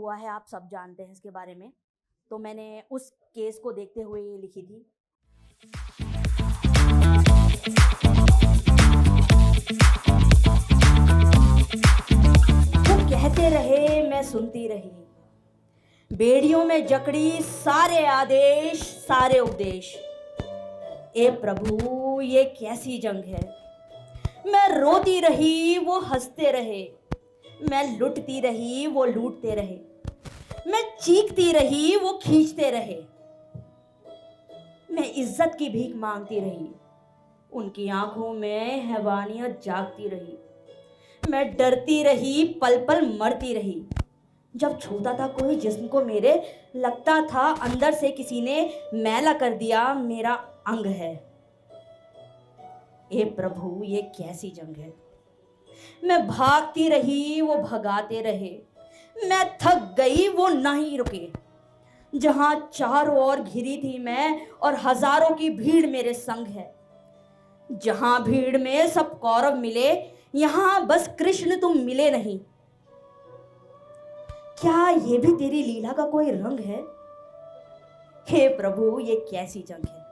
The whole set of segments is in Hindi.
हुआ है आप सब जानते हैं इसके बारे में। तो मैंने उस केस को देखते हुए ये लिखी थी। वो कहते रहे मैं सुनती रही, बेड़ियों में जकड़ी सारे आदेश सारे उपदेश। ए प्रभु ये कैसी जंग है, मैं रोती रही वो हंसते रहे, मैं लुटती रही वो लूटते रहे, मैं चीखती रही वो खींचते रहे, मैं इज्जत की भीख मांगती रही, उनकी आंखों में हैवानियत जागती रही, मैं डरती रही पल पल मरती रही। जब छूता था कोई जिस्म को मेरे, लगता था अंदर से किसी ने मैला कर दिया मेरा अंग है। ए प्रभु ये कैसी जंग है, मैं भागती रही वो भगाते रहे, मैं थक गई वो नहीं रुके। जहां चारों ओर घिरी थी मैं और हजारों की भीड़ मेरे संग है, जहां भीड़ में सब कौरव मिले, यहां बस कृष्ण तुम मिले नहीं। क्या ये भी तेरी लीला का कोई रंग है? हे प्रभु ये कैसी जंग है।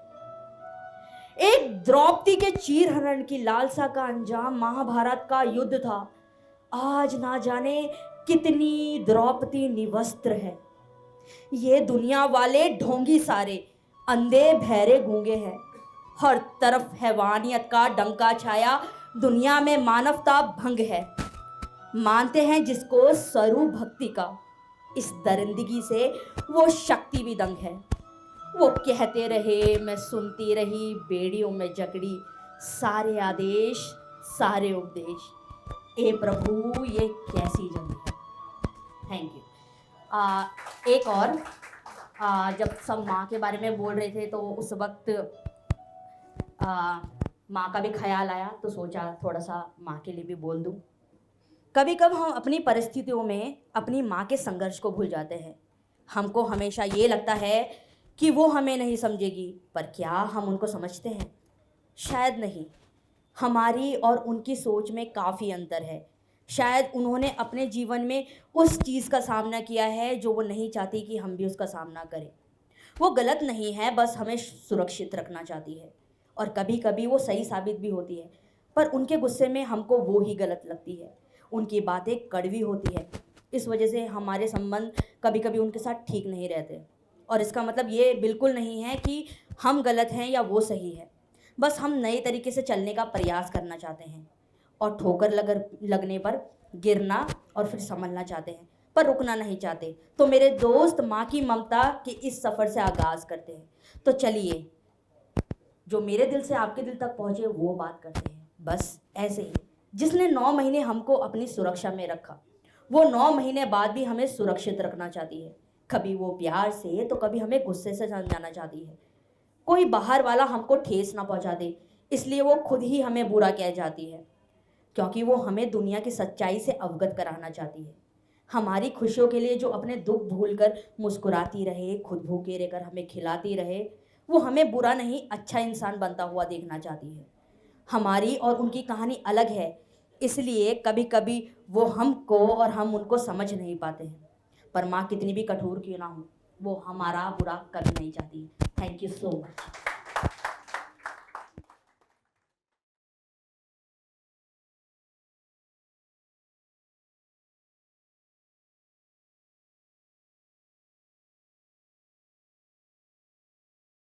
एक द्रौपदी के चीर हरण की लालसा का अंजाम महाभारत का युद्ध था। आज ना जाने कितनी द्रौपदी निवस्त्र है। ये दुनिया वाले ढोंगी सारे अंधे बहरे गूंगे हैं। हर तरफ हैवानियत का डंका छाया, दुनिया में मानवता भंग है। मानते हैं जिसको स्वरूप भक्ति का, इस दरिंदगी से वो शक्ति भी दंग है। वो कहते रहे मैं सुनती रही, बेड़ियों में जकड़ी सारे आदेश सारे उपदेश। ए प्रभु ये कैसी जंग है। Thank you. एक और जब सब माँ के बारे में बोल रहे थे तो उस वक्त माँ का भी ख्याल आया, तो सोचा थोड़ा सा माँ के लिए भी बोल दूँ। कभी कभी हम अपनी परिस्थितियों में अपनी माँ के संघर्ष को भूल जाते हैं। हमको हमेशा ये लगता है कि वो हमें नहीं समझेगी, पर क्या हम उनको समझते हैं? शायद नहीं। हमारी और उनकी सोच में काफ़ी अंतर है। शायद उन्होंने अपने जीवन में उस चीज़ का सामना किया है जो वो नहीं चाहती कि हम भी उसका सामना करें। वो गलत नहीं है, बस हमें सुरक्षित रखना चाहती है, और कभी कभी वो सही साबित भी होती है, पर उनके गुस्से में हमको वो ही गलत लगती है। उनकी बातें कड़वी होती है, इस वजह से हमारे संबंध कभी कभी उनके साथ ठीक नहीं रहते। और इसका मतलब ये बिल्कुल नहीं है कि हम गलत हैं या वो सही है, बस हम नए तरीके से चलने का प्रयास करना चाहते हैं और ठोकर लगने पर गिरना और फिर संभलना चाहते हैं, पर रुकना नहीं चाहते। तो मेरे दोस्त माँ की ममता के इस सफ़र से आगाज़ करते हैं। तो चलिए जो मेरे दिल से आपके दिल तक पहुँचे वो बात करते हैं। बस ऐसे ही जिसने 9 महीने हमको अपनी सुरक्षा में रखा, वो 9 महीने बाद भी हमें सुरक्षित रखना चाहती है। कभी वो प्यार से तो कभी हमें गुस्से से समझाना चाहती है। कोई बाहर वाला हमको ठेस ना पहुंचा दे, इसलिए वो खुद ही हमें बुरा कह जाती है, क्योंकि वो हमें दुनिया की सच्चाई से अवगत कराना चाहती है। हमारी खुशियों के लिए जो अपने दुख भूलकर मुस्कुराती रहे, खुद भूखे रहकर हमें खिलाती रहे, वो हमें बुरा नहीं अच्छा इंसान बनता हुआ देखना चाहती है। हमारी और उनकी कहानी अलग है, इसलिए कभी कभी वो हमको और हम उनको समझ नहीं पाते हैं। पर माँ कितनी भी कठोर क्यों ना हो, वो हमारा बुरा कभी नहीं चाहती। Thank you so much.